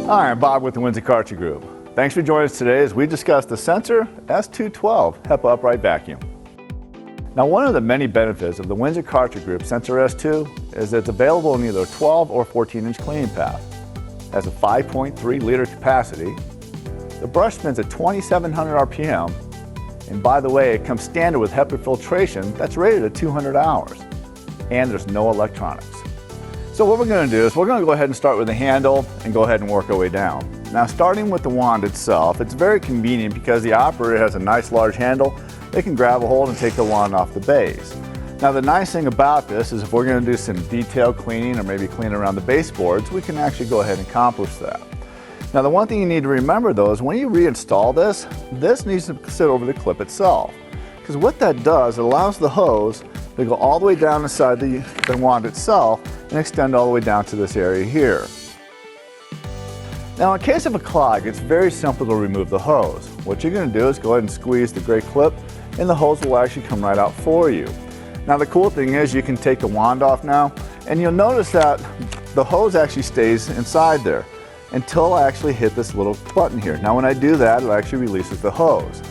Hi, I'm Bob with the Windsor Karcher Group. Thanks for joining us today as we discuss the Sensor S212 HEPA upright vacuum. Now, one of the many benefits of the Windsor Karcher Group Sensor S2 is that it's available in either a 12 or 14-inch cleaning path. It has a 5.3 liter capacity. The brush spins at 2,700 RPM. And by the way, it comes standard with HEPA filtration that's rated at 200 hours. And there's no electronics. So what we're going to do is we're going to go ahead and start with the handle and go ahead and work our way down. Now, starting with the wand itself, it's very convenient because the operator has a nice large handle. They can grab a hold and take the wand off the base. Now, the nice thing about this is if we're going to do some detailed cleaning or maybe clean around the baseboards, we can actually go ahead and accomplish that. Now, the one thing you need to remember though is when you reinstall this, this needs to sit over the clip itself. Because what that does, it allows the hose to go all the way down inside the wand itself and extend all the way down to this area here. Now, in case of a clog, it's very simple to remove the hose. What you're going to do is go ahead and squeeze the gray clip and the hose will actually come right out for you. Now, the cool thing is you can take the wand off now and you'll notice that the hose actually stays inside there until I actually hit this little button here. Now, when I do that, it actually releases the hose.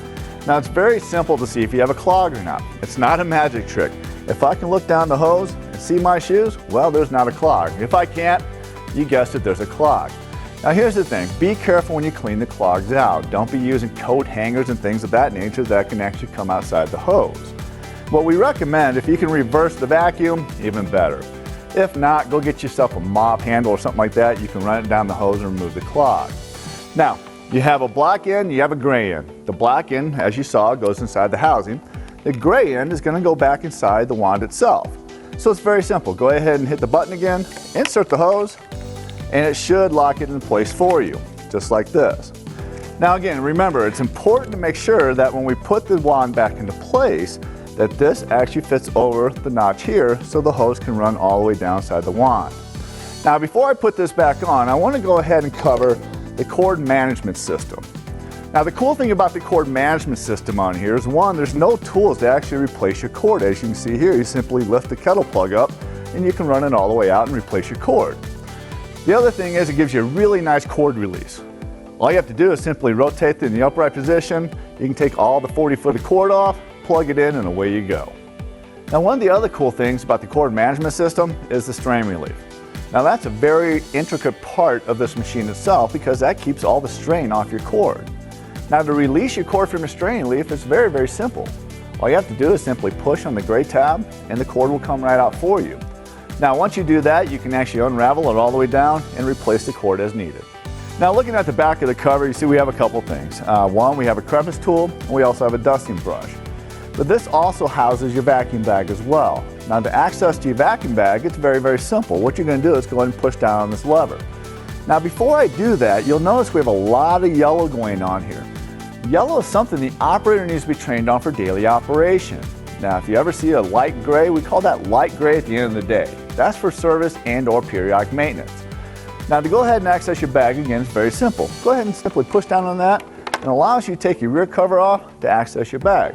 Now, it's very simple to see if you have a clog or not. It's not a magic trick. If I can look down the hose and see my shoes, well, there's not a clog. If I can't, you guessed it, there's a clog. Now, here's the thing. Be careful when you clean the clogs out. Don't be using coat hangers and things of that nature that can actually come outside the hose. What we recommend, if you can reverse the vacuum, even better. If not, go get yourself a mop handle or something like that. You can run it down the hose and remove the clog. Now, you have a black end, you have a gray end. The black end, as you saw, goes inside the housing. The gray end is going to go back inside the wand itself. So it's very simple. Go ahead and hit the button again, insert the hose, and it should lock it in place for you, just like this. Now again, remember, it's important to make sure that when we put the wand back into place, that this actually fits over the notch here so the hose can run all the way down inside the wand. Now, before I put this back on, I want to go ahead and cover the cord management system. Now, the cool thing about the cord management system on here is one, there's no tools to actually replace your cord. As you can see here, you simply lift the kettle plug up and you can run it all the way out and replace your cord. The other thing is it gives you a really nice cord release. All you have to do is simply rotate it in the upright position. You can take all the 40-foot of cord off, plug it in, and away you go. Now, one of the other cool things about the cord management system is the strain relief. Now, that's a very intricate part of this machine itself because that keeps all the strain off your cord. Now, to release your cord from your strain relief, it's very, very simple. All you have to do is simply push on the gray tab and the cord will come right out for you. Now, once you do that, you can actually unravel it all the way down and replace the cord as needed. Now, looking at the back of the cover, you see we have a couple things. One, we have a crevice tool, and we also have a dusting brush. But this also houses your vacuum bag as well. Now, to access to your vacuum bag, it's very, very simple. What you're going to do is go ahead and push down on this lever. Now, before I do that, you'll notice we have a lot of yellow going on here. Yellow is something the operator needs to be trained on for daily operation. Now, if you ever see a light gray, we call that light gray at the end of the day. That's for service and or periodic maintenance. Now, to go ahead and access your bag, again, it's very simple. Go ahead and simply push down on that and it allows you to take your rear cover off to access your bag.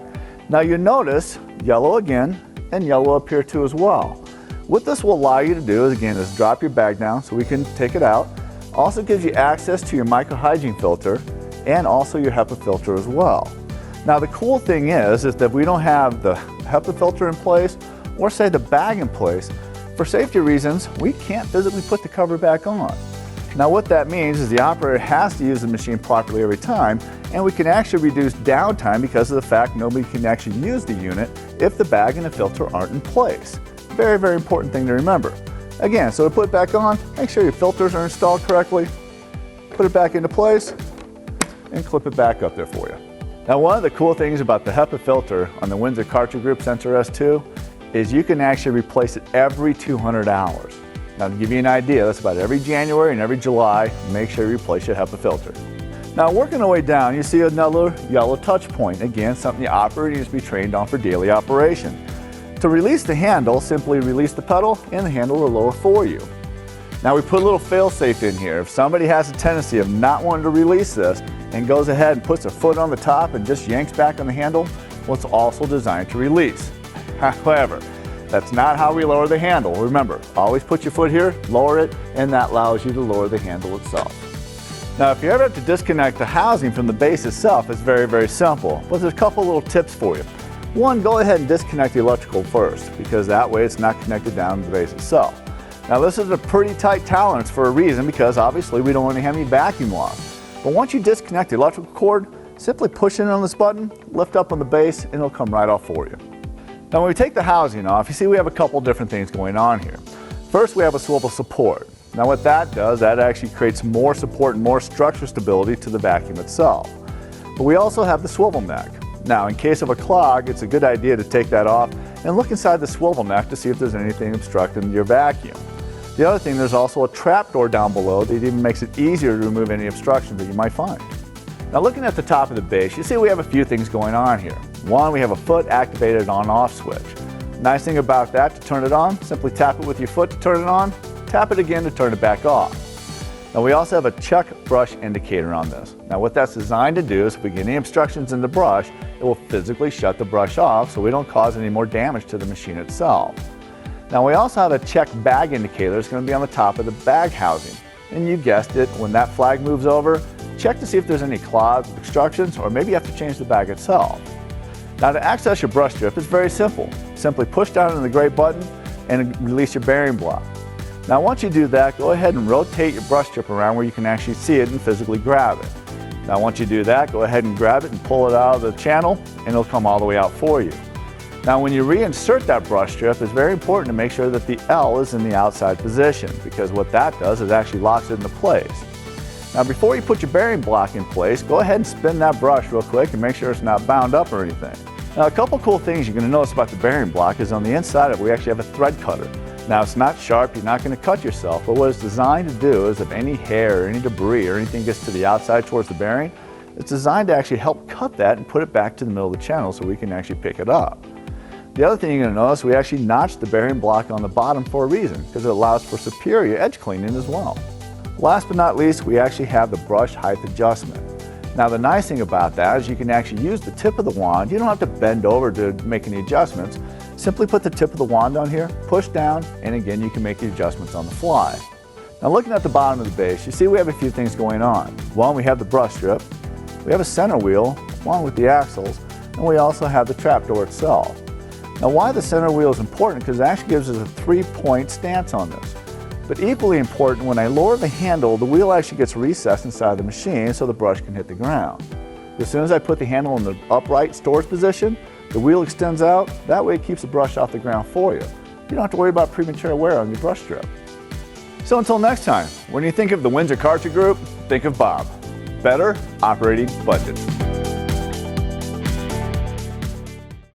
Now, you notice yellow again and yellow up here too as well. What this will allow you to do is, again, is drop your bag down so we can take it out. Also gives you access to your microhygiene filter and also your HEPA filter as well. Now, the cool thing is that we don't have the HEPA filter in place or say the bag in place. For safety reasons, we can't physically put the cover back on. Now, what that means is the operator has to use the machine properly every time, and we can actually reduce downtime because of the fact nobody can actually use the unit if the bag and the filter aren't in place. Very, very important thing to remember. Again, so to put it back on, make sure your filters are installed correctly, put it back into place, and clip it back up there for you. Now, one of the cool things about the HEPA filter on the Windsor Karcher Group Sensor S2 is you can actually replace it every 200 hours. Now, to give you an idea, that's about every January and every July, make sure you replace your HEPA filter. Now, working our way down, you see another yellow touch point. Again, something the operator needs to be trained on for daily operation. To release the handle, simply release the pedal and the handle will lower for you. Now, we put a little fail-safe in here. If somebody has a tendency of not wanting to release this and goes ahead and puts a foot on the top and just yanks back on the handle, well, it's also designed to release. However, that's not how we lower the handle. Remember, always put your foot here, lower it, and that allows you to lower the handle itself. Now, if you ever have to disconnect the housing from the base itself, it's very, very simple. But there's a couple little tips for you. One, go ahead and disconnect the electrical first, because that way it's not connected down to the base itself. Now, this is a pretty tight tolerance for a reason, because obviously we don't want to have any vacuum loss. But once you disconnect the electrical cord, simply push in on this button, lift up on the base, and it'll come right off for you. Now, when we take the housing off, you see we have a couple different things going on here. First, we have a swivel support. Now, what that does, that actually creates more support and more structure stability to the vacuum itself. But we also have the swivel neck. Now, in case of a clog, it's a good idea to take that off and look inside the swivel neck to see if there's anything obstructing your vacuum. The other thing, there's also a trap door down below that even makes it easier to remove any obstructions that you might find. Now, looking at the top of the base, you see we have a few things going on here. One, we have a foot activated on-off switch. Nice thing about that, to turn it on, simply tap it with your foot to turn it on, tap it again to turn it back off. Now, we also have a check brush indicator on this. Now, what that's designed to do is if we get any obstructions in the brush, it will physically shut the brush off so we don't cause any more damage to the machine itself. Now, we also have a check bag indicator that's going to be on the top of the bag housing. And you guessed it, when that flag moves over, check to see if there's any clogs, obstructions, or maybe you have to change the bag itself. Now, to access your brush strip, it's very simple. Simply push down on the gray button and release your bearing block. Now, once you do that, go ahead and rotate your brush strip around where you can actually see it and physically grab it. Now, once you do that, go ahead and grab it and pull it out of the channel, and it'll come all the way out for you. Now, when you reinsert that brush strip, it's very important to make sure that the L is in the outside position, because what that does is actually locks it into place. Now, before you put your bearing block in place, go ahead and spin that brush real quick and make sure it's not bound up or anything. Now, a couple cool things you're going to notice about the bearing block is on the inside of it, we actually have a thread cutter. Now, it's not sharp, you're not going to cut yourself, but what it's designed to do is if any hair or any debris or anything gets to the outside towards the bearing, it's designed to actually help cut that and put it back to the middle of the channel so we can actually pick it up. The other thing you're going to notice, we actually notched the bearing block on the bottom for a reason, because it allows for superior edge cleaning as well. Last but not least, we actually have the brush height adjustment. Now, the nice thing about that is you can actually use the tip of the wand. You don't have to bend over to make any adjustments. Simply put the tip of the wand on here, push down, and again, you can make the adjustments on the fly. Now, looking at the bottom of the base, you see we have a few things going on. One, we have the brush strip, we have a center wheel, along with the axles, and we also have the trap door itself. Now, why the center wheel is important, because it actually gives us a 3-point stance on this. But equally important, when I lower the handle, the wheel actually gets recessed inside the machine so the brush can hit the ground. As soon as I put the handle in the upright storage position, the wheel extends out. That way it keeps the brush off the ground for you. You don't have to worry about premature wear on your brush strip. So until next time, when you think of the Windsor Cartridge Group, think of Bob. Better operating budgets.